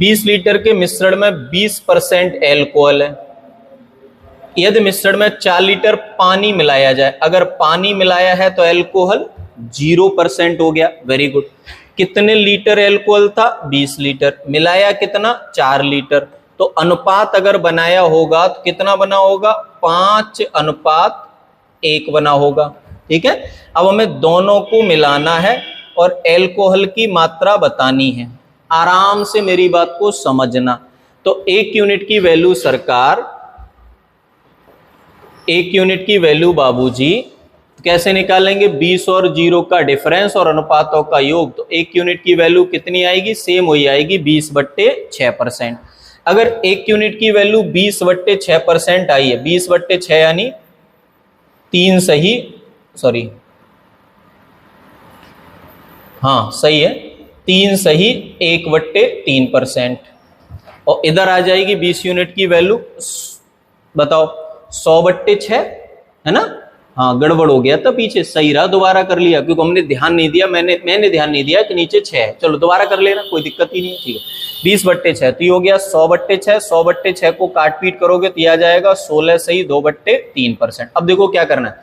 20 litre के मिश्रण में 20% एल्कोहल है। यदि मिश्रण में 4 लीटर पानी मिलाया जाए, अगर पानी मिलाया है तो एल्कोहल 0% हो गया। Very good. कितने लीटर एल्कोहल था? 20 लीटर। मिलाया कितना? 4 लीटर। तो अनुपात अगर बनाया होगा तो कितना बना होगा? 5:1 बना होगा। ठीक है। अब हमें दोनों को मिलाना है और एल्कोहल की मात्रा बतानी है। आराम से मेरी बात को समझना। तो 1 यूनिट की वैल्यू सरकार, 1 यूनिट की वैल्यू बाबूजी कैसे निकालेंगे? 20 और 0 का डिफरेंस और अनुपातों का योग। तो 1 यूनिट की वैल्यू कितनी आएगी? सेम वही आएगी, 20/6%। अगर 1 यूनिट की वैल्यू 20/6% आई है, 20/6 यानी 3 सही, सॉरी हाँ सही है, 3 सही 1/3%। और इधर आ जाएगी 20 यूनिट की वैल्यू, बताओ 100/6 है ना। हाँ गड़बड़ हो गया था पीछे, सही रहा दोबारा कर लिया क्योंकि हमने ध्यान नहीं दिया, मैंने ध्यान नहीं दिया कि नीचे 6 है। चलो दोबारा कर लेना, कोई दिक्कत ही नहीं है। ठीक है, 20/6 तो ये हो गया 100/6। 100/6 को काट पीट करोगे तो आ जाएगा 16 सही 2/3%। अब देखो क्या करना है,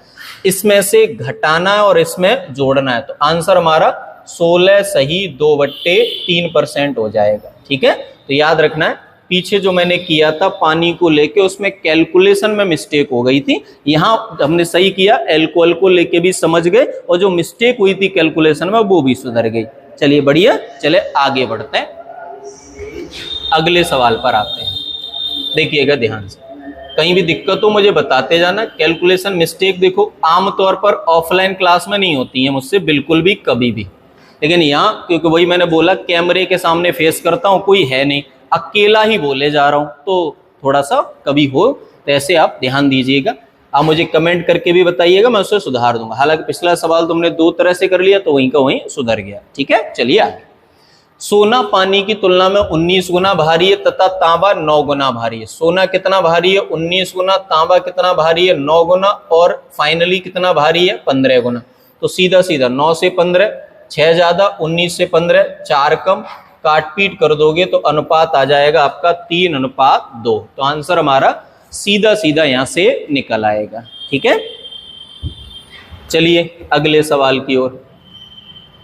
इसमें से घटाना है और इसमें जोड़ना है। तो आंसर हमारा 16 सही 2/3% हो जाएगा। ठीक है, तो याद रखना है पीछे जो मैंने किया था पानी को लेके उसमें कैलकुलेशन में मिस्टेक हो गई थी, यहां हमने सही किया, एल्कोहल को लेके भी समझ गए और जो मिस्टेक हुई थी कैलकुलेशन में वो भी सुधर गई। चलिए बढ़िया, चले आगे बढ़ते हैं, अगले सवाल पर आते हैं। देखिएगा ध्यान से, कहीं भी दिक्कत हो मुझे बताते जाना। कैलकुलेशन मिस्टेक देखो आमतौर पर ऑफलाइन क्लास में नहीं होती है मुझसे बिल्कुल भी, कभी भी, लेकिन यहाँ क्योंकि वही मैंने बोला कैमरे के सामने फेस करता हूँ, कोई है नहीं, अकेला ही बोले जा रहा हूं, तो थोड़ा सा कभी हो तो ऐसे आप ध्यान दीजिएगा। आप मुझे कमेंट करके भी बताइएगा, मैं उसे सुधार दूंगा। हालांकि पिछला सवाल तुमने 2 तरह से कर लिया तो वहीं का वहीं सुधर गया। ठीक है, चलिए आगे। सोना पानी की तुलना में 19 गुना भारी है तथा तांबा 9 गुना भारी है। सोना कितना भारी है? 19 गुना। तांबा कितना भारी है? 9 गुना। और फाइनली कितना भारी है? 15 गुना। तो सीधा सीधा 9 से 15, 6 ज्यादा, 19 से 15, 4 कम, काट पीट कर दोगे तो अनुपात आ जाएगा आपका 3:2। तो आंसर हमारा सीधा सीधा यहां से निकल आएगा। ठीक है, चलिए अगले सवाल की ओर।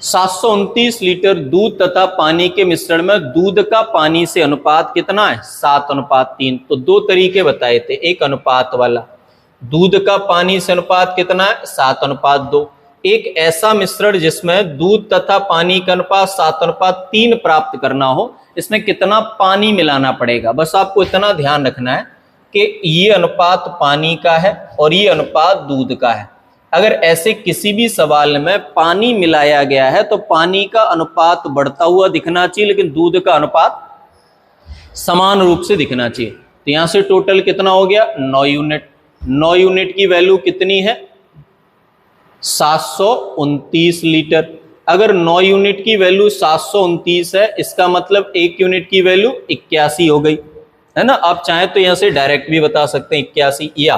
729 लीटर दूध तथा पानी के मिश्रण में दूध का पानी से अनुपात कितना है? 7:3। तो 2 तरीके बताए थे, एक अनुपात वाला, दूध का पानी से अनुपात कितना है? 7:2। एक ऐसा मिश्रण जिसमें दूध तथा पानी का अनुपात 7:3 प्राप्त करना हो, इसमें कितना पानी मिलाना पड़ेगा? बस आपको इतना ध्यान रखना है कि ये अनुपात पानी का है और ये अनुपात दूध का है। अगर ऐसे किसी भी सवाल में पानी मिलाया गया है तो पानी का अनुपात बढ़ता हुआ दिखना चाहिए, लेकिन दूध का अनुपात समान रूप से दिखना चाहिए। तो यहां से टोटल कितना हो गया? 9 यूनिट। 9 यूनिट की वैल्यू कितनी है? 729 लीटर। अगर 9 यूनिट की वैल्यू 729 है, इसका मतलब 1 यूनिट की वैल्यू 81 हो गई, है ना। आप चाहें तो यहां से डायरेक्ट भी बता सकते हैं 81, या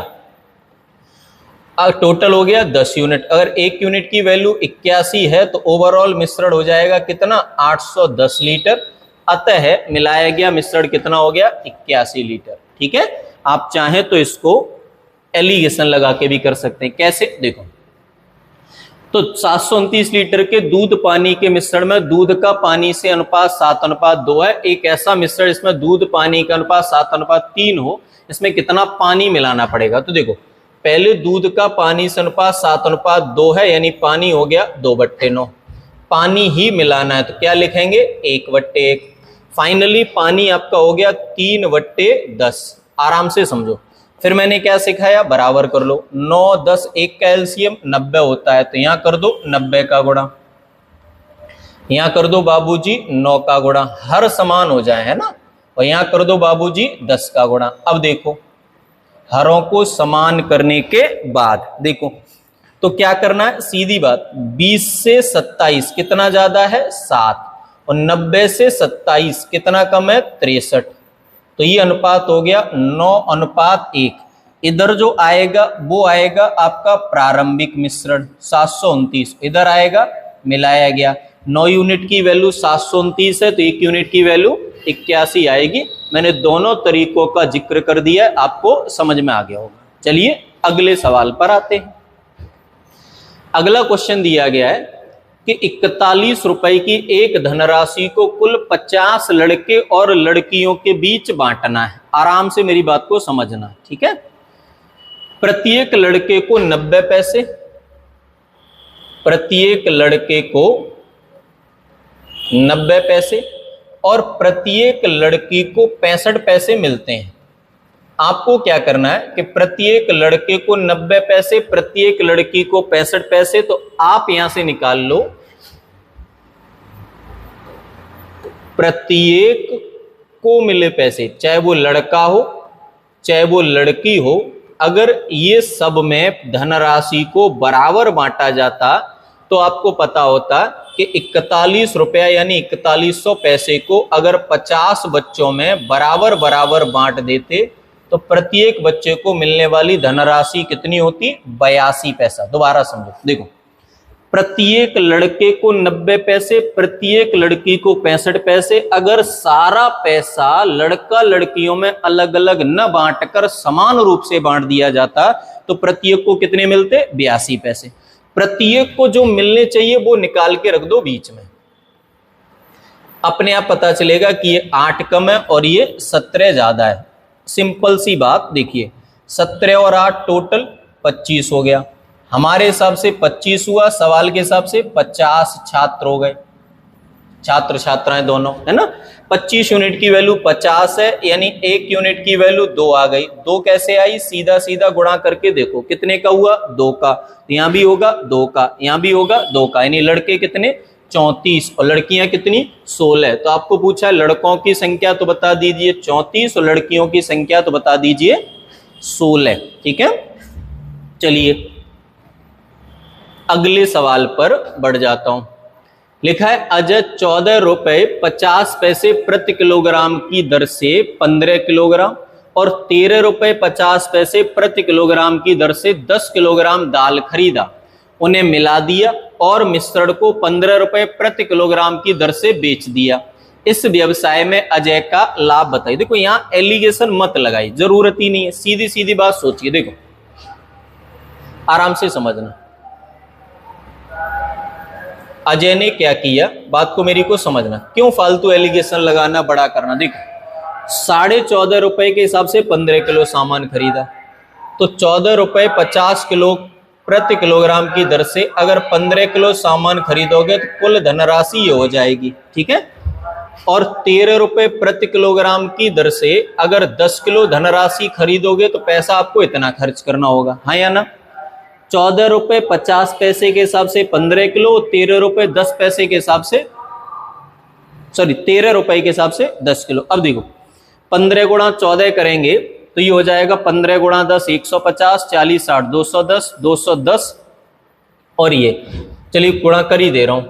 टोटल हो गया 10 यूनिट। अगर 1 यूनिट की वैल्यू 81 है तो ओवरऑल मिश्रण हो जाएगा कितना? 810 लीटर। अतः मिलाया गया मिश्रण कितना हो गया? 81 लीटर। ठीक है, आप चाहें तो इसको एलिगेशन लगा के भी कर सकते हैं। कैसे? देखो, तो 729 लीटर के दूध पानी के मिश्रण में दूध का पानी से अनुपात 7:2 है। एक ऐसा मिश्रण जिसमें दूध पानी का अनुपात 7:3 हो, इसमें कितना पानी मिलाना पड़ेगा? तो देखो, पहले दूध का पानी से अनुपात 7:2 है, यानी पानी हो गया 2/9। पानी ही मिलाना है तो क्या लिखेंगे? 1/1। फाइनली पानी आपका हो गया 3/10। आराम से समझो। फिर मैंने क्या सिखाया? बराबर कर लो। 9, 10, 1 का एलसीएम 90 होता है, तो यहां कर दो 90 का गुणा, यहां कर दो बाबूजी 9 का गुणा, हर समान हो जाए, है ना। और यहां कर दो बाबूजी 10 का गुणा। अब देखो, हरों को समान करने के बाद देखो तो क्या करना है? सीधी बात, 20 से 27 कितना ज्यादा है? 7। और 90 से 27 कितना कम है? 63। तो ये अनुपात हो गया 9:1। इधर जो आएगा वो आएगा आपका प्रारंभिक मिश्रण 729, इधर आएगा मिलाया गया। 9 यूनिट की वैल्यू 729 है तो 1 यूनिट की वैल्यू 81 आएगी। मैंने दोनों तरीकों का जिक्र कर दिया है, आपको समझ में आ गया होगा। चलिए अगले सवाल पर आते हैं। अगला क्वेश्चन दिया गया है कि 41 रुपए की एक धनराशि को कुल 50 लड़के और लड़कियों के बीच बांटना है। आराम से मेरी बात को समझना, ठीक है। प्रत्येक लड़के को 90 पैसे, प्रत्येक लड़के को 90 पैसे और प्रत्येक लड़की को 65 पैसे मिलते हैं। आपको क्या करना है कि प्रत्येक लड़के को 90 पैसे, प्रत्येक लड़की को 65 पैसे, तो आप यहां से निकाल लो प्रत्येक को मिले पैसे, चाहे वो लड़का हो चाहे वो लड़की हो, अगर ये सब में धनराशि को बराबर बांटा जाता तो आपको पता होता कि 41 रुपया यानी 4100 पैसे को अगर 50 बच्चों में बराबर बराबर बांट देते तो प्रत्येक बच्चे को मिलने वाली धनराशि कितनी होती? 82 पैसा। दोबारा समझो, देखो, प्रत्येक लड़के को 90 पैसे, प्रत्येक लड़की को 65 पैसे। अगर सारा पैसा लड़का लड़कियों में अलग अलग न बांटकर समान रूप से बांट दिया जाता तो प्रत्येक को कितने मिलते? 82 पैसे। प्रत्येक को जो मिलने चाहिए वो निकाल के रख दो बीच में, अपने आप पता चलेगा कि ये 8 कम है और ये 17 ज्यादा है। सिंपल सी बात, देखिए 17 और 8 टोटल 25 हो गया। हमारे हिसाब से 25 हुआ, सवाल के हिसाब से 50 छात्र हो गए, छात्र छात्राएं दोनों, है ना। 25 यूनिट की वैल्यू 50 है, यानी 1 यूनिट की वैल्यू 2 आ गई। 2 कैसे आई? सीधा सीधा गुणा करके देखो कितने का हुआ? 2 का। यहां भी होगा 2 का, यहां भी होगा 2 का, यानी लड़के कितने? 34 और लड़कियां कितनी? 16। तो आपको पूछा लड़कों की संख्या तो बता दीजिए 34 और लड़कियों की संख्या तो बता दीजिए 16, ठीक है। चलिए अगले सवाल पर बढ़ जाता हूं। लिखा है अजय 14 रुपए 50 पैसे प्रति किलोग्राम की दर से 15 किलोग्राम और 13 रुपए 50 पैसे प्रति किलोग्राम की दर से 10 किलोग्राम दाल खरीदा, उन्हें मिला दिया और मिश्रण को 15 रुपए प्रति किलोग्राम की दर से बेच दिया। इस व्यवसाय में अजय का लाभ बताइए। देखो यहां एलिगेशन मत लगाई, जरूरत ही नहीं है, सीधी सीधी बात सोचिए। देखो आराम से समझना, अजय ने क्या किया, बात को मेरी को समझना, क्यों फालतू एलिगेशन लगाना, बड़ा करना। देखो 14.5 रुपए के हिसाब से 15 किलो सामान खरीदा, तो 14 रुपए 50 किलो प्रति किलोग्राम की दर से अगर 15 किलो सामान खरीदोगे तो कुल धनराशि ये हो जाएगी, ठीक है। और 13 रुपए प्रति किलोग्राम की दर से अगर 10 किलो धनराशि खरीदोगे तो पैसा आपको इतना खर्च करना होगा, हाँ या ना। 14 रुपए 50 पैसे के हिसाब से 15 किलो, 13 रुपए 10 पैसे के हिसाब से, सॉरी 13 रुपए के हिसाब से 10 किलो। अब देखो 15 गुणा 14 करेंगे तो ये हो जाएगा 15 गुणा 10 150, 40 60 210, 210 और ये चलिए गुणा कर ही दे रहा हूं,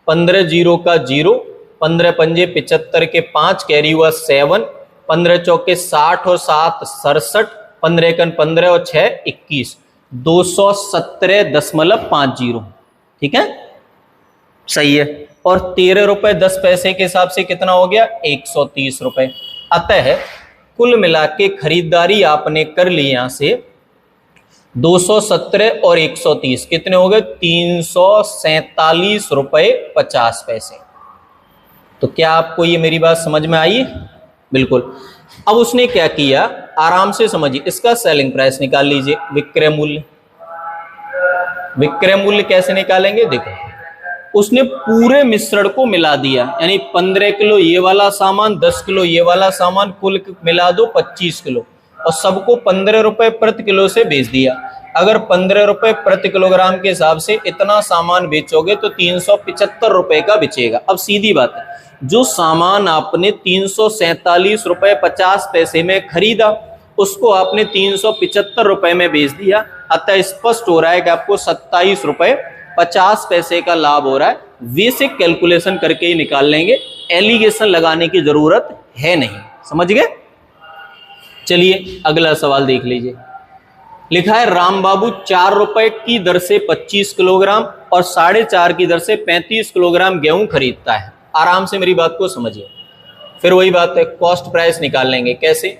15 जीरो का 0, 15 पंजे 75 के 5 कैरी हुआ 7, 15 चौके 60 और 7 67, 15 एकन 15 और 6 21, 217.50, ठीक है, सही है। और 13 रुपए 10 पैसे के हिसाब से कितना हो गया? 130 रुपए। अतः कुल मिला के खरीदारी आपने कर ली यहां से 217 और 130 कितने हो गए? 347 रुपए 50 पैसे। तो क्या आपको ये मेरी बात समझ में आई? बिल्कुल। अब उसने क्या किया, आराम से समझिए, इसका सेलिंग प्राइस निकाल लीजिए, विक्रय मूल्य। विक्रय मूल्य कैसे निकालेंगे? देखो उसने पूरे मिश्रण को मिला दिया, यानी 15 किलो ये वाला सामान, 10 किलो ये वाला सामान, कुल मिला दो 25 किलो और सबको 15 रुपए प्रति किलो से बेच दिया। अगर 15 रुपए प्रति किलोग्राम के हिसाब से इतना सामान बेचोगे तो 375 रुपए का बेचेगा। अब सीधी बात है, जो सामान आपने 347 रुपए 50 पैसे में खरीदा उसको आपने 375 रुपए में बेच दिया। अतः स्पष्ट हो रहा है कि आपको 27 रुपए 50 पैसे का लाभ हो रहा है। बेसिक कैलकुलेशन करके ही निकाल लेंगे, एलिगेशन लगाने की जरूरत है नहीं, समझ गए। चलिए अगला सवाल देख लीजिए। लिखा है राम बाबू 4 रुपए की दर से 25 किलोग्राम और 4.5 की दर से 35 किलोग्राम गेहूं खरीदता है। आराम से मेरी बात को समझिए। फिर वही बात है, कॉस्ट प्राइस निकाल लेंगे। कैसे?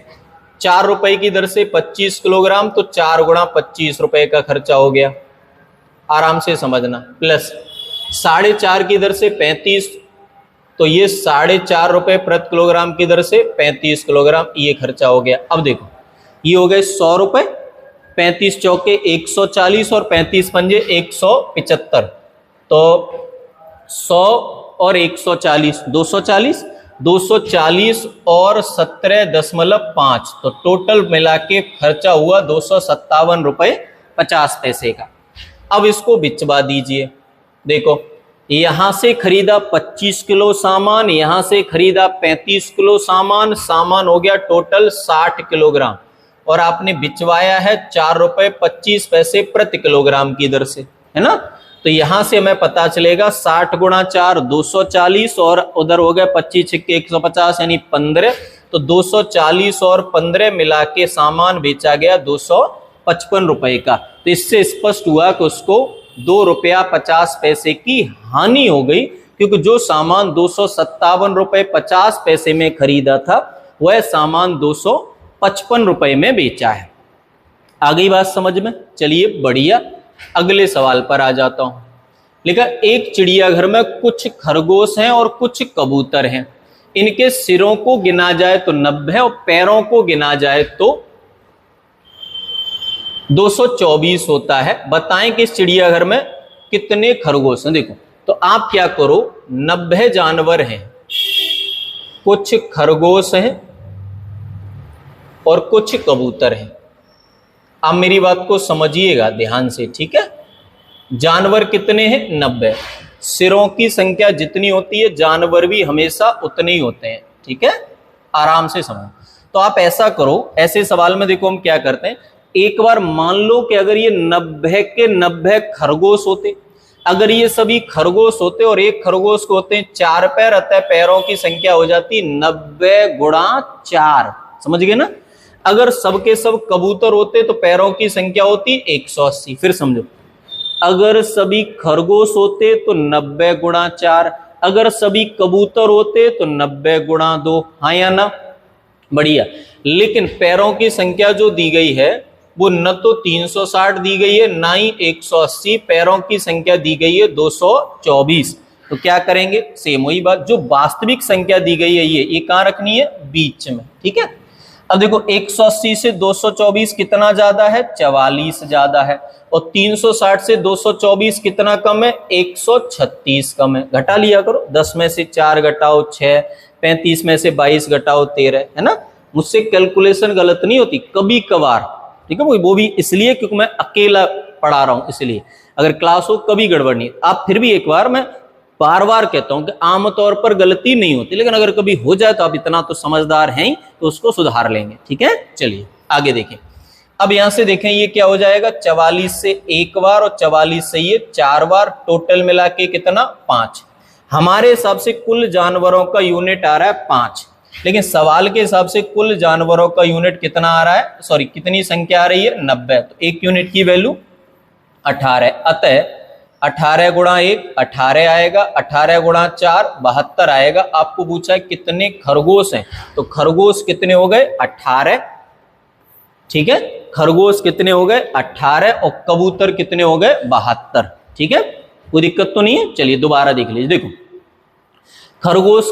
4 रुपए की दर से 25 किलोग्राम, तो 4 गुणा 25 रुपए का खर्चा हो गया, आराम से समझना। प्लस 4.5 की दर से 35, तो ये 4.5 रुपए प्रति किलोग्राम की दर से 35 किलोग्राम, ये खर्चा हो गया। अब देखो, ये हो गए 100 रुपए, 35 चौके 140 और 35 पंजे 175, तो 100 और 140 240, 240 और 17.5, तो टोटल मिला के खर्चा हुआ 257 रुपए 50 पैसे का। अब इसको बिचवा दीजिए। देखो, यहां से खरीदा 25 किलो सामान, यहां से खरीदा 35 किलो सामान, सामान हो गया टोटल 60 किलोग्राम, और आपने बिचवाया है 4 रुपए 25 पैसे प्रति किलोग्राम की दर से, है ना। तो यहां से हमें पता चलेगा 60 गुणा 4 240, और उधर हो गया 25 छिक्के 150 यानी 15, तो 240 और 15 मिला के सामान बेचा गया 255 रुपए का। तो इससे स्पष्ट हुआ कि उसको 2 रुपया 50 पैसे की हानि हो गई, क्योंकि जो सामान 257 रुपए 50 पैसे में खरीदा था वह सामान 255 रुपए में बेचा है। आ गई बात समझ में? चलिए बढ़िया, अगले सवाल पर आ जाता हूं। लिखा, एक चिड़ियाघर में कुछ खरगोश हैं और कुछ कबूतर हैं, इनके सिरों को गिना जाए तो 90 और पैरों को गिना जाए तो 224 होता है। बताएं कि इस चिड़ियाघर में कितने खरगोश हैं। देखो, तो आप क्या करो, 90 जानवर हैं, कुछ खरगोश हैं और कुछ कबूतर हैं। आप मेरी बात को समझिएगा ध्यान से, ठीक है। जानवर कितने हैं? 90। सिरों की संख्या जितनी होती है जानवर भी हमेशा उतने ही होते हैं, ठीक है, आराम से समझो। तो आप ऐसा करो, ऐसे सवाल में देखो हम क्या करते हैं, एक बार मान लो कि अगर ये 90 के 90 खरगोश होते, अगर ये सभी खरगोश होते और एक खरगोश को होते हैं 4 पैर, अतः पैरों की संख्या हो जाती 90 गुणा 4, समझ गए ना। अगर सबके सब कबूतर होते तो पैरों की संख्या होती 180। फिर समझो, अगर सभी खरगोश होते तो 90 गुणा 4, अगर सभी कबूतर होते तो 90 गुणा 2, हाँ या ना? बढ़िया। लेकिन पैरों की संख्या जो दी गई है वो न तो 360 दी गई है ना ही 180, पैरों की संख्या दी गई है 224। तो क्या करेंगे, सेम वही बात, जो वास्तविक संख्या दी गई है ये कहां रखनी है? बीच में, ठीक है। अब देखो, 180 से 224 कितना ज्यादा है? 44 ज्यादा है। और 360 से 224 कितना कम है? 136 कम है। घटा लिया करो, 10 में से 4 घटाओ 6, 35 में से 22 घटाओ 13, है ना। मुझसे कैलकुलेशन गलत नहीं होती कभी कभार, ठीक है। वो भी इसलिए क्योंकि मैं अकेला पढ़ा रहा हूं, इसलिए अगर क्लास हो कभी गड़बड़ नहीं। आप फिर भी एक बार, मैं बार बार कहता हूं कि आमतौर पर गलती नहीं होती, लेकिन अगर कभी हो जाए तो आप इतना तो समझदार हैं ही, तो उसको सुधार लेंगे, ठीक है। चलिए आगे देखें। अब यहां से देखें ये क्या हो जाएगा, 44 से एक बार और 44 से ये 4 बार, टोटल मिला के कितना? 5। हमारे हिसाब से कुल जानवरों का यूनिट आ रहा है 5, लेकिन सवाल के हिसाब से कुल जानवरों का यूनिट कितना आ रहा है, सॉरी कितनी संख्या आ रही है? 90। तो एक यूनिट की वैल्यू 18, अतः 18 गुणा 1 18 आएगा, 18 गुणा 4 72 आएगा। आपको पूछा है कितने खरगोश हैं, तो खरगोश कितने हो गए? 18, ठीक है। खरगोश कितने हो गए? 18, और कबूतर कितने हो गए? 72, ठीक है। कोई दिक्कत तो नहीं है। चलिए दोबारा देख लीजिए। देखो, खरगोश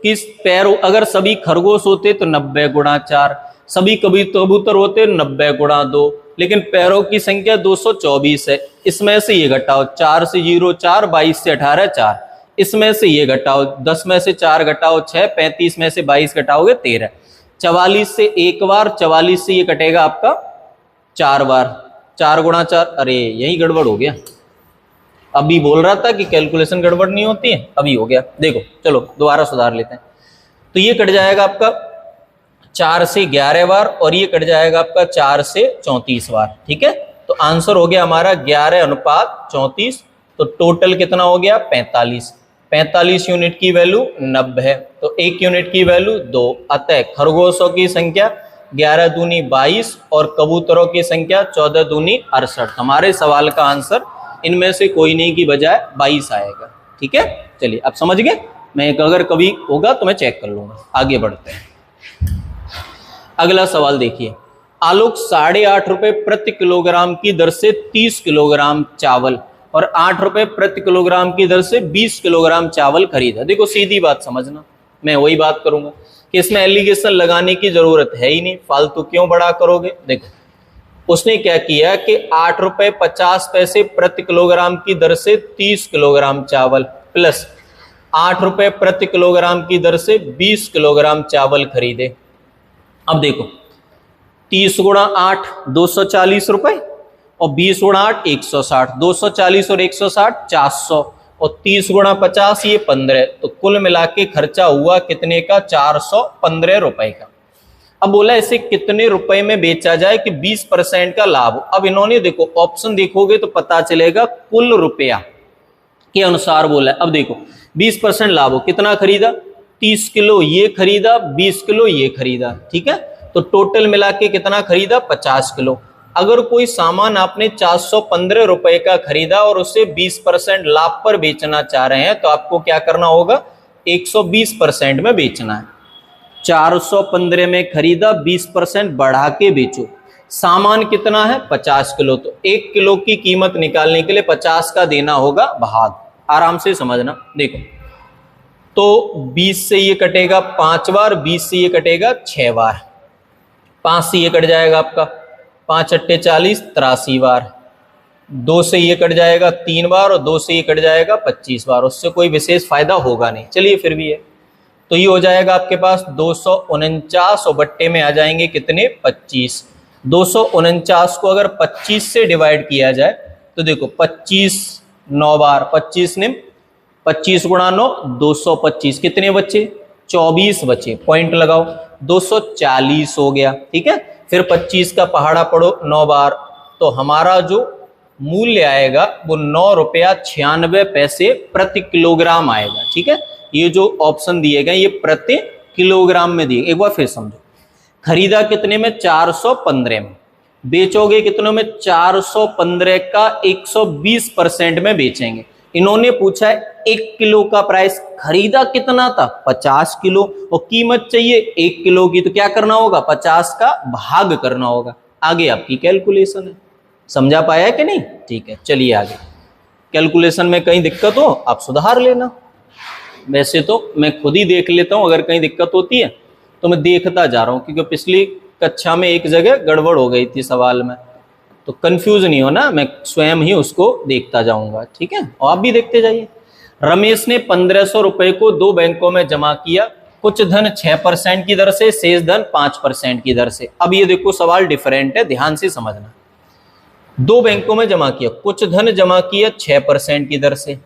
किस पैर, अगर सभी खरगोश होते तो 90 गुणा 4, सभी कबूतर होते 90 गुणा 2, लेकिन पैरों की संख्या 224 है। इसमें से ये घटाओ, 4 से 0 4, 22 से 18 4, इसमें से ये घटाओ, 10 में से 4 घटाओ 6, 35 में से 22 घटाओगे 13, 44 से एक बार, 44 से ये कटेगा आपका 4 बार, 4 गुणा 4, अरे यही गड़बड़ हो गया। अभी बोल रहा था कि कैलकुलेशन गड़बड़ नहीं होती है, अभी हो गया। देखो चलो दोबारा सुधार लेते हैं। तो ये कट जाएगा आपका 4 से 11 बार, और ये कट जाएगा आपका 4 से 34 बार, ठीक है। तो आंसर हो गया हमारा 11:34। तो टोटल कितना हो गया? 45। 45 यूनिट की वैल्यू 90 है, तो एक यूनिट की वैल्यू 2। अतः खरगोशों की संख्या 11 दूनी 22 और कबूतरों की संख्या 14 दूनी 68। हमारे सवाल का आंसर इनमें से कोई नहीं की बजाय 22 आएगा, ठीक है। चलिए अब समझ गए। मैं अगर कभी होगा तो मैं चेक कर लूंगा। आगे बढ़ते हैं, अगला सवाल देखिए। आलोक 8.5 रुपए प्रति किलोग्राम की दर से 30 किलोग्राम चावल और 8 रुपए प्रति किलोग्राम की दर से 20 किलोग्राम चावल खरीदा। देखो सीधी बात समझना, मैं वही बात करूंगा कि इसमें एलिगेशन लगाने की जरूरत है ही नहीं, फालतू क्यों बड़ा करोगे। देखो उसने क्या किया कि 8 रुपए 50 पैसे प्रति किलोग्राम की दर से 30 किलोग्राम चावल प्लस 8 रुपए प्रति किलोग्राम की दर से 20 किलोग्राम चावल खरीदे। अब देखो 30 गुणा 8 240 रुपए और 20 गुणा 8 160, 240 और 160 400 और 30 गुणा 50 ये 15, तो कुल मिला के खर्चा हुआ कितने का 415 रुपए का। अब बोला इसे कितने रुपए में बेचा जाए कि 20% का लाभ हो। अब इन्होंने देखो ऑप्शन देखोगे तो पता चलेगा कुल रुपया के अनुसार बोला है। अब देखो 20% लाभ हो, कितना खरीदा 30 किलो ये खरीदा, 20 किलो ये खरीदा, ठीक है, तो टोटल मिला के कितना खरीदा 50 किलो। अगर कोई सामान आपने 415 रुपए का खरीदा और उसे 20% लाभ पर बेचना चाह रहे हैं तो आपको क्या करना होगा 120% में बेचना है। 415 में खरीदा, 20% बढ़ा के बेचो। सामान कितना है 50 किलो, तो 1 किलो की कीमत निकालने के लिए 50 का देना होगा भाग। आराम से समझना, देखो तो 20 से ये कटेगा 5 बार, 20 से ये कटेगा 6 बार, 5 से ये कट जाएगा आपका 5 अट्टे 40 83 बार, 2 से ये कट जाएगा 3 बार और 2 से ये कट जाएगा 25 बार। उससे कोई विशेष फायदा होगा नहीं, चलिए फिर भी है। तो ये हो जाएगा आपके पास 249 और बट्टे में आ जाएंगे कितने 25। 249 को अगर 25 से डिवाइड किया जाए तो देखो 25 9 बार, 25 निम 25 गुणा 9 225, कितने बचे 24 बचे, पॉइंट लगाओ 240 हो गया, ठीक है। फिर 25 का पहाड़ा पढ़ो 9 बार, तो हमारा जो मूल्य आएगा वो 9 रुपया 96 पैसे प्रति किलोग्राम आएगा, ठीक है। ये जो ऑप्शन दिए गए ये प्रति किलोग्राम में दिए। एक बार फिर समझो, खरीदा कितने में 415 में, बेचोगे कितनों में 415 का 120% में बेचेंगे। इन्होंने पूछा है 1 किलो का प्राइस, खरीदा कितना था 50 किलो और कीमत चाहिए 1 किलो की, तो क्या करना होगा 50 का भाग करना होगा। आगे आपकी कैलकुलेशन है, समझा पाया कि नहीं, ठीक है। चलिए आगे, कैलकुलेशन में कहीं दिक्कत हो आप सुधार लेना, वैसे तो मैं खुद ही देख लेता हूं, अगर कहीं दिक्कत होती है तो मैं देखता जा रहा हूं, क्योंकि पिछली कक्षा में एक जगह गड़बड़ हो गई थी सवाल में, तो कंफ्यूज नहीं होना, मैं स्वयं ही उसको देखता जाऊंगा, ठीक है, और आप भी देखते जाइए। रमेश ने 1500 रुपए को 2 बैंकों में जमा किया, कुछ धन 6% की दर से, शेष धन 5% की दर से। अब ये देखो सवाल डिफरेंट है, ध्यान से समझना। 2 बैंकों में जमा किया, कुछ धन जमा किया 6% की दर से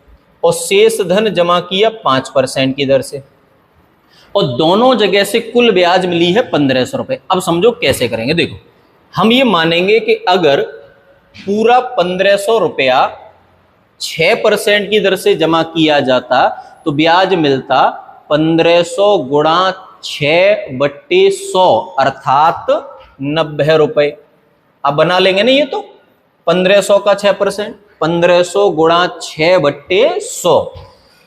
और शेष धन जमा किया 5% की दर से, और दोनों जगह से कुल ब्याज मिली है 1500 रुपए। अब समझो कैसे करेंगे, देखो हम ये मानेंगे कि अगर पूरा 1500 रुपया 6% की दर से जमा किया जाता तो ब्याज मिलता 1500 गुणा 6/100 अर्थात 90 रुपए। अब बना लेंगे ना, ये तो 1500 का 6%, 1500 गुणा 6/100,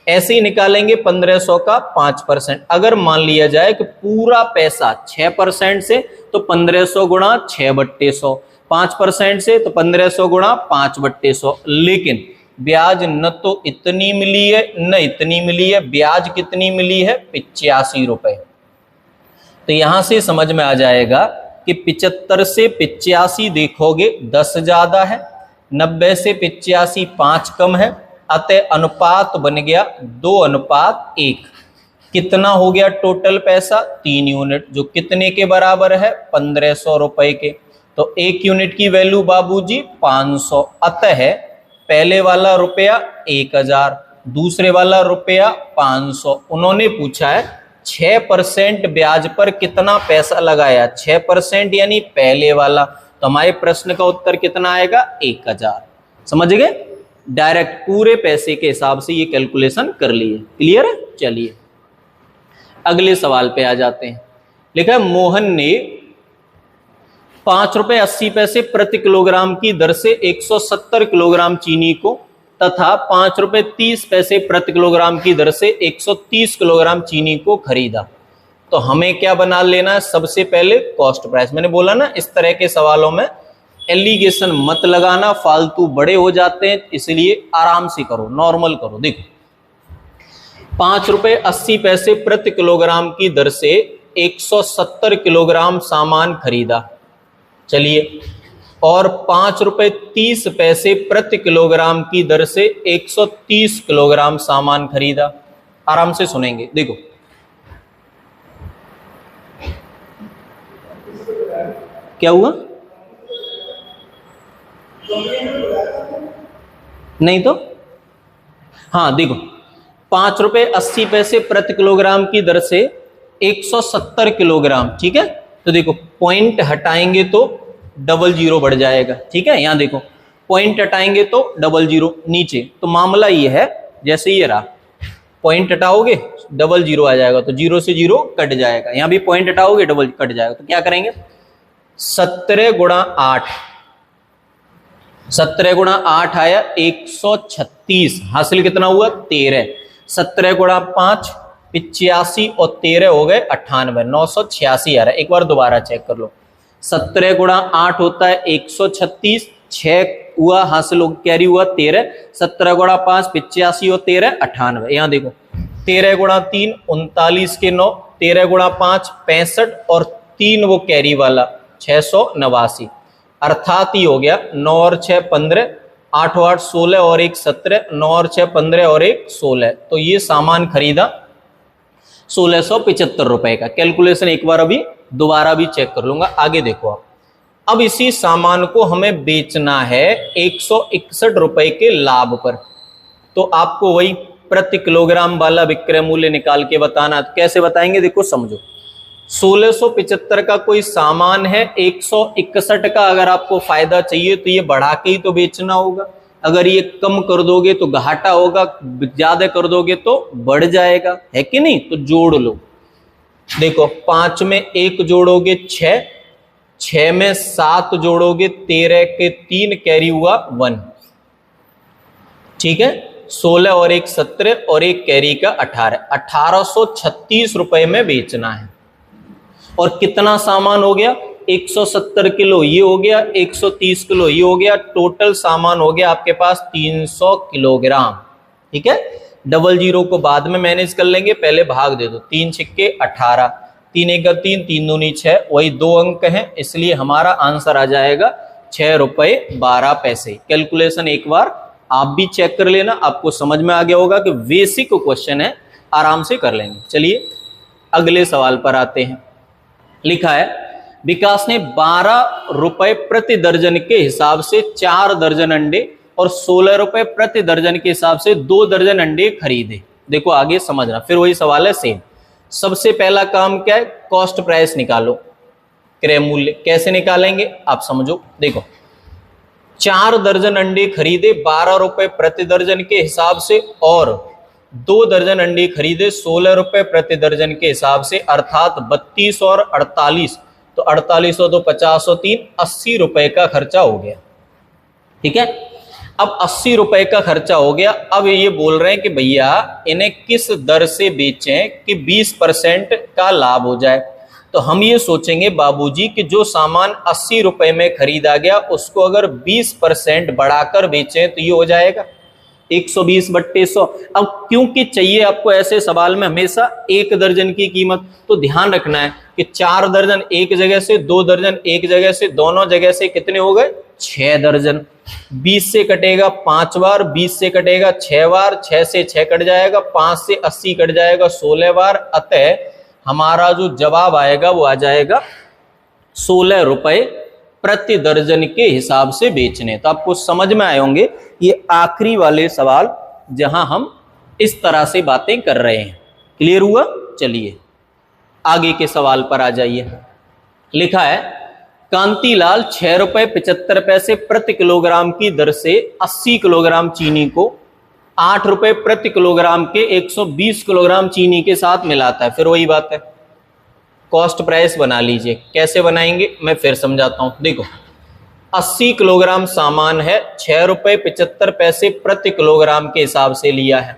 ऐसे ही निकालेंगे 1500 का 5%। अगर मान लिया जाए कि पूरा पैसा 6% से तो 1500 गुणा 6/100, 5% से तो 1500 गुणा 5/100, लेकिन ब्याज न तो इतनी मिली है न इतनी मिली है, ब्याज कितनी मिली है 85 रुपए। तो यहां से समझ में आ जाएगा कि 75 से 85 देखोगे 10 ज्यादा है, 90 से 85 5 कम है, अतः अनुपात बन गया 2:1। कितना हो गया टोटल पैसा 3 यूनिट, जो कितने के बराबर है 1500 रुपए के। तो 1 यूनिट की वैल्यू बाबूजी 500, अतः पहले वाला रुपया 1000, दूसरे वाला रुपया 500। उन्होंने पूछा है 6% ब्याज पर कितना पैसा लगाया, 6% यानी पहले वाला, तो हमारे प्रश्न का उत्तर कितना आएगा 1000। समझ गए, डायरेक्ट पूरे पैसे के हिसाब से ये कैलकुलेशन कर लिए। क्लियर है, चलिए अगले सवाल पे आ जाते हैं। लिखा है मोहन ने 5 रुपए 80 पैसे प्रति किलोग्राम की दर से 170 किलोग्राम चीनी को तथा 5 रुपए 30 पैसे प्रति किलोग्राम की दर से 130 किलोग्राम चीनी को खरीदा। तो हमें क्या बना लेना है, सबसे पहले कॉस्ट प्राइस। मैंने बोला ना इस तरह के सवालों में एलिगेशन मत लगाना, फालतू बड़े हो जाते हैं, इसलिए आराम से करो, नॉर्मल करो। देखो 5 रुपए 80 पैसे प्रति किलोग्राम की दर से 170 किलोग्राम सामान खरीदा। चलिए, और 5 रुपए 30 पैसे प्रति किलोग्राम की दर से 130 किलोग्राम सामान खरीदा। आराम से सुनेंगे। देखो क्या हुआ, नहीं तो हाँ देखो 5 रुपए 80 पैसे प्रति किलोग्राम की दर से 170 किलोग्राम, ठीक है। तो देखो पॉइंट हटाएंगे तो डबल जीरो बढ़ जाएगा, ठीक है। यहां देखो पॉइंट हटाएंगे तो डबल जीरो नीचे। तो मामला ये है, जैसे ये रहा, पॉइंट हटाओगे डबल जीरो आ जाएगा, तो जीरो से जीरो कट जाएगा। यहां भी पॉइंट हटाओगे डबल कट जाएगा। तो क्या करेंगे, 17 गुणा 8, 17 गुणा 8 आया 136, हासिल कितना हुआ 13। 17 गुणा 5 85 और 13 हो गए 98, 986 आ रहा है। एक बार दोबारा चेक कर लो, 17 गुणा 8 होता है 136, 6 हुआ हासिल हो, कैरी हुआ 13, 17 गुणा 5 85 और 13 98। यहां देखो 13 गुणा 3 39 के 9, 13 गुणा 5 65 और 3 वो कैरी वाला 689, अर्थात ही हो गया 9 और 6 15, 8 और 8 16 और 1 17, 9 और 6 15 और 1 16। तो ये सामान खरीदा 1675 रुपए का। कैलकुलेशन एक बार अभी दोबारा भी चेक कर लूंगा। आगे देखो आप, अब इसी सामान को हमें बेचना है 161 रुपए के लाभ पर। तो आपको वही प्रति किलोग्राम वाला विक्रय मूल्य निकाल के बताना। तो कैसे बताएंगे, देखो समझो, 1675 का कोई सामान है, 161 का अगर आपको फायदा चाहिए तो ये बढ़ा के ही तो बेचना होगा। अगर ये कम कर दोगे तो घाटा होगा, ज्यादा कर दोगे तो बढ़ जाएगा, है कि नहीं। तो जोड़ लो, देखो 5 में 1 जोड़ोगे 6, 6 में 7 जोड़ोगे 13 के 3 कैरी हुआ 1, ठीक है। 16 और 1 17 और 1 कैरी का 18, 1836 रुपए में बेचना है। और कितना सामान हो गया, 170 किलो ये हो गया, 130 किलो ये हो गया, टोटल सामान हो गया आपके पास 300 किलोग्राम, ठीक है। डबल जीरो को बाद में मैनेज कर लेंगे, पहले भाग दे दो, 3 छिक्के 18, 3 एक 3, 3 दूनी 6, वही 2 अंक हैं, इसलिए हमारा आंसर आ जाएगा 6 रुपए 12 पैसे। कैलकुलेशन एक बार आप भी चेक कर लेना, आपको समझ में आ गया होगा कि बेसिक क्वेश्चन है, आराम से कर लेंगे। चलिए अगले सवाल पर आते हैं। लिखा है, विकास ने 12 रुपए प्रति दर्जन के हिसाब से 4 दर्जन अंडे और 16 रुपए प्रति दर्जन के हिसाब से 2 दर्जन अंडे खरीदे। देखो आगे समझना, फिर वही सवाल है सेम। सबसे पहला काम क्या है, कॉस्ट प्राइस निकालो, क्रय मूल्य। कैसे निकालेंगे आप समझो। देखो 4 दर्जन अंडे खरीदे 12 रुपए प्रति दर्जन के हिसाब से और 2 दर्जन अंडे खरीदे 16 रुपए प्रति दर्जन के हिसाब से, अर्थात 32 और 48, तो 48 और 2 50 और 3 80 रुपए का खर्चा हो गया, ठीक है। अब 80 रुपए का खर्चा हो गया। अब ये बोल रहे हैं कि भैया इन्हें किस दर से बेचें कि 20% का लाभ हो जाए। तो हम ये सोचेंगे बाबूजी कि जो सामान 80 रुपए में खरीदा गया उसको अगर 20% बढ़ाकर बेचें तो ये हो जाएगा 120 बट्टे 100। अब क्योंकि चाहिए आपको ऐसे सवाल में हमेशा 1 दर्जन की कीमत, तो ध्यान रखना है कि 4 दर्जन एक जगह से, 2 दर्जन एक जगह से, दोनों जगह से कितने हो गए 6 दर्जन। 20 से कटेगा 5 बार, 20 से कटेगा 6 बार, 6 से 6 कट जाएगा, 5 से 80 कट जाएगा 16 बार। अतः हमारा जो जवाब आएगा वो आ जाएगा 16 रुपए प्रति दर्जन के हिसाब से बेचने। तो आपको समझ में आए होंगे ये आखिरी वाले सवाल जहां हम इस तरह से बातें कर रहे हैं। क्लियर हुआ। चलिए आगे के सवाल पर आ जाइए। लिखा है, कांतिलाल 6 रुपए 75 पैसे प्रति किलोग्राम की दर से 80 किलोग्राम चीनी को 8 रुपए प्रति किलोग्राम के 120 किलोग्राम चीनी के साथ मिलाता है। फिर वही बात है, कॉस्ट प्राइस बना लीजिए। कैसे बनाएंगे मैं फिर समझाता हूं। देखो 80 किलोग्राम सामान है, 6 रुपए 75 पैसे प्रति किलोग्राम के हिसाब से लिया है।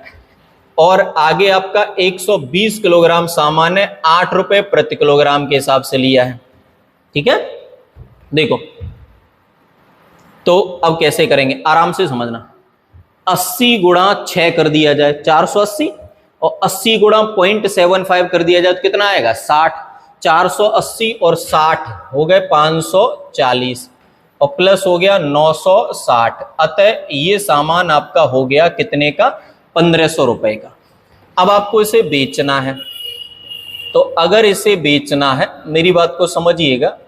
और आगे आपका 120 किलोग्राम सामान है, 8 रुपए प्रति किलोग्राम के हिसाब से लिया है। ठीक है, देखो तो अब कैसे करेंगे, आराम से समझना। 80 गुणा 6 कर दिया जाए 480, और 80 गुणा 0.75 कर दिया जाए तो कितना आएगा 60। 480 और 60 हो गए 540, और प्लस हो गया 960। अतः ये सामान आपका हो गया कितने का, 1500 रुपए का। अब आपको इसे बेचना है, तो अगर इसे बेचना है, मेरी बात को समझिएगा,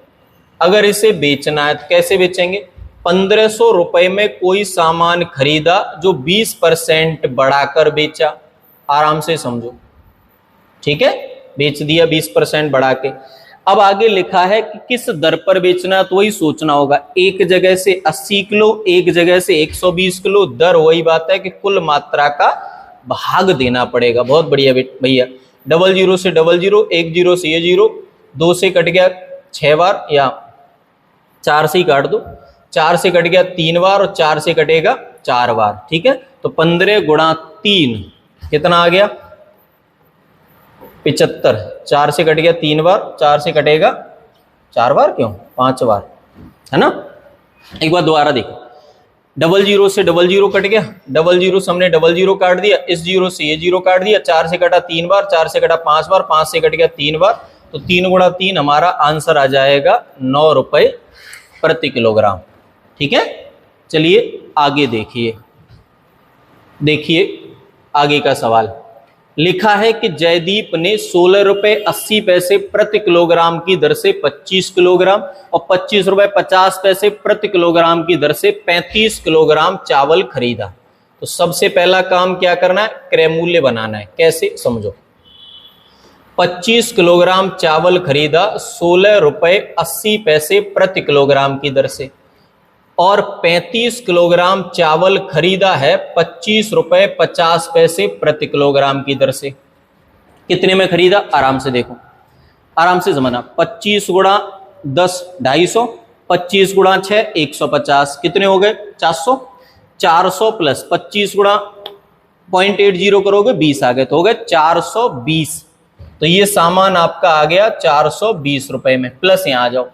अगर इसे बेचना है तो कैसे बेचेंगे। 1500 रुपए में कोई सामान खरीदा जो 20% बढ़ाकर बेचा, आराम से समझो। ठीक है, बेच दिया 20% बढ़ा के। अब आगे लिखा है कि किस दर पर बेचना, तो वही सोचना होगा। एक जगह से 80 किलो, एक जगह से 120 किलो, दर वही बात है कि कुल मात्रा का भाग देना पड़ेगा। बहुत बढ़िया भैया। 00 से 00, 10 से ये 0, 2 से कट गया 6 बार, या 4 से ही काट दो, 4 से कट गया 3 बार, और 4 से कटेगा 4 बार। ठीक है, तो 15 गुणा 3 कितना आ गया 75। 4 से कट गया 3 बार, 4 से कटेगा 4 बार, क्यों 5 बार, है ना। एक बार दोबारा देखो, 00 से 00 कट गया, 00 से हमने 00 काट दिया, इस 0 से ये 0 काट दिया, 4 से कटा 3 बार, 4 से कटा 5 बार, 5 से कट गया 3 बार, तो 3 गुणा 3 हमारा आंसर आ जाएगा 9 रुपए प्रति किलोग्राम। ठीक है, चलिए आगे देखिए। देखिए आगे का सवाल लिखा है कि जयदीप ने 16 रुपए 80 पैसे प्रति किलोग्राम की दर से 25 किलोग्राम और 25 रुपए 50 पैसे प्रति किलोग्राम की दर से 35 किलोग्राम चावल खरीदा। तो सबसे पहला काम क्या करना है, क्रय मूल्य बनाना है। कैसे, समझो। 25 किलोग्राम चावल खरीदा 16 रुपए 80 पैसे प्रति किलोग्राम की दर से, और 35 किलोग्राम चावल खरीदा है 25 रुपए 50 पैसे प्रति किलोग्राम की दर से। कितने में खरीदा, आराम से देखो, आराम से समझना। 25 गुणा 10 250, 25 गुणा 6 150, कितने हो गए 400। 400 प्लस 25 गुणा 0.80 करोगे 20 आ गए, तो हो गए 420। तो ये सामान आपका आ गया 420 रुपए में। प्लस यहाँ आ जाओ,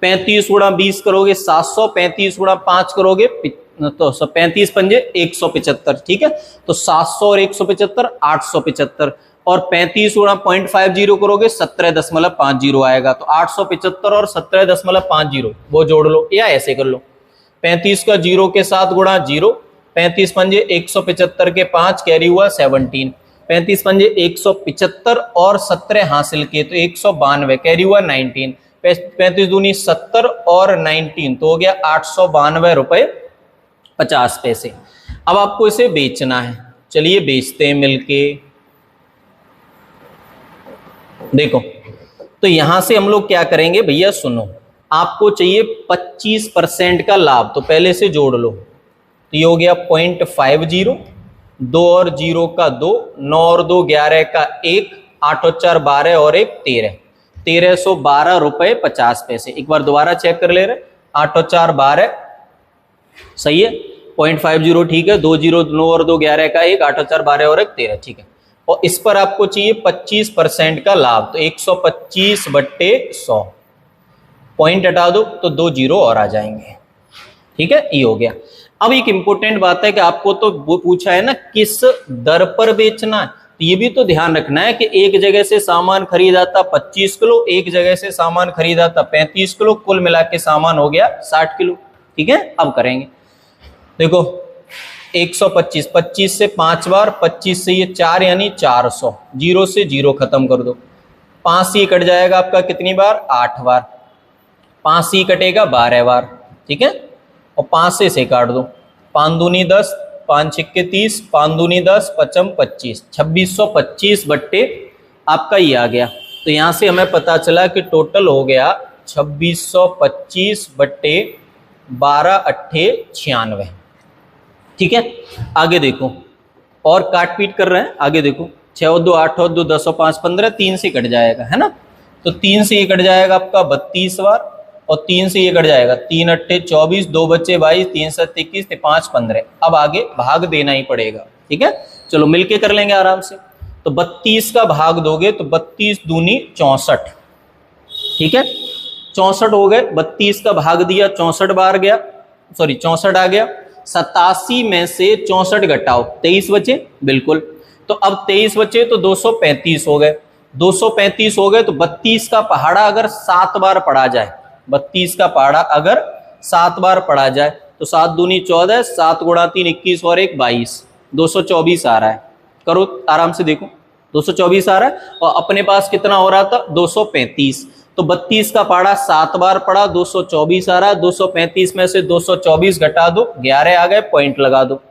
35 गुणा 20 करोगे 700, 35 गुणा 5 करोगे तो 35 पंजे 175। ठीक है, तो 700 और 175 875, और 35 गुणा 0.50 करोगे 17.50 आएगा, तो 875 और 17.50 वो जोड़ लो, या ऐसे कर लो। 35 का 0 के साथ गुणा 0, 35 पंजे 175 के 5 कैरी हुआ 17, 35 पंजे 175 और 17 हासिल किए तो 192 कैरी हुआ 19, 35 दूनी 70 और 19 तो हो गया 892 रुपए 50 पैसे। अब आपको इसे बेचना है, चलिए बेचते हैं मिलके। देखो, तो यहां से हम लोग क्या करेंगे भैया, सुनो। आपको चाहिए 25% का लाभ, तो पहले से जोड़ लो। तो ये हो गया 0.50, 2 और 0 का 2, 9 और 2 11 का 1, 8 और 4 12 और 1 13, 1312 रुपए 50 पैसे। एक बार दोबारा चेक कर ले रहे, 8 और 4 12 सही है, 0.50 ठीक है, 2 0 9 और 2 11 का 1, 8 और 4 12 और 1 13 ठीक है। और इस पर आपको चाहिए 25% का लाभ, तो 125/100 पॉइंट हटा दो तो 2 0 और आ जाएंगे। ठीक है, ये हो गया। अब एक इंपॉर्टेंट बात है कि आपको तो वो पूछा है ना किस दर पर बेचना है, तो ये भी तो ध्यान रखना है कि एक जगह से सामान खरीदा था 25 किलो, एक जगह से सामान खरीदा था 35 किलो, कुल मिला के सामान हो गया 60 किलो। ठीक है, अब करेंगे। देखो 125, 25 से 5 बार, 25 से ये 4 यानी 400, 0 से 0 खत्म कर दो, 5 से कट जाएगा आपका कितनी बार 8 बार, 5 से कटेगा 12 बार। ठीक है, और 5 से काट दो, 5 दूनी 10, 5 छिक्के 30, 5 दूनी 10, 5 25, 2625 बट्टे आपका ये आ गया। तो यहाँ से हमें पता चला कि टोटल हो गया 2625 बट्टे 12 अट्ठे 96। ठीक है, आगे देखो, और काट पीट कर रहे हैं, आगे देखो 6 और 2 8 और 2 10 और 5 15, 3 से कट जाएगा, है ना। तो 3 से ये कट जाएगा आपका 32 बार, और 3 से ये कट जाएगा, 3 अट्ठे 24, 2 बच्चे 22, 3 7 21, 5 15। अब आगे भाग देना ही पड़ेगा, ठीक है। चलो मिलके कर लेंगे आराम से। तो 32 का भाग दोगे तो 32 दूनी 64, ठीक है। 64 हो गए, 32 का भाग दिया 64 बार गया, सॉरी 64 आ गया। 87 में से 64 घटाओ, 23 बचे, बिल्कुल। तो अब 23 बचे तो 235 हो गए, 235 हो गए। तो 32 का पहाड़ा अगर 7 बार पढ़ा जाए, 32 का पहाड़ा अगर 7 बार पढ़ा जाए तो 7 दूनी 14, 7 गुणा 3 21 और 1 22, 224 आ रहा है। करो आराम से, देखो 224 आ रहा है। और अपने पास कितना हो रहा था, 235। तो 32 का पहाड़ा 7 बार पढ़ा, 224 आ रहा है। 235 में से 224 घटा दो, 11 आ गए, पॉइंट लगा दो।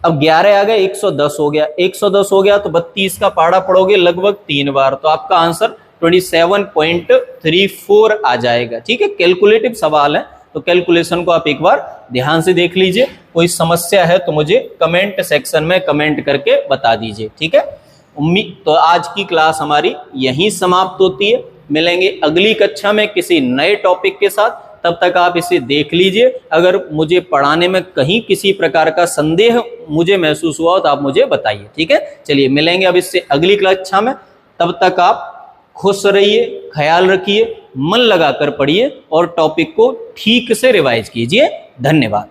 अब 11 आ गए, 110 हो गया, 110 हो गया तो 32 का पहाड़ा पढ़ोगे लगभग 3 बार, तो आपका आंसर 27.34 आ जाएगा, ठीक है। कैलकुलेटिव सवाल है तो कैलकुलेशन को आप एक बार ध्यान से देख लीजिए। कोई समस्या है तो मुझे कमेंट सेक्शन में कमेंट करके बता दीजिए, ठीक है। उम्मीद तो आज की क्लास हमारी यहीं समाप्त होती है। मिलेंगे अगली कक्षा में किसी नए टॉपिक के साथ, तब तक आप इसे देख लीजिए। अगर मुझे पढ़ाने में कहीं किसी प्रकार का संदेह मुझे महसूस हुआ तो आप मुझे बताइए, ठीक है। चलिए मिलेंगे अब इससे अगली कक्षा में, तब तक आप खुश रहिए, ख्याल रखिए, मन लगाकर पढ़िए और टॉपिक को ठीक से रिवाइज कीजिए। धन्यवाद।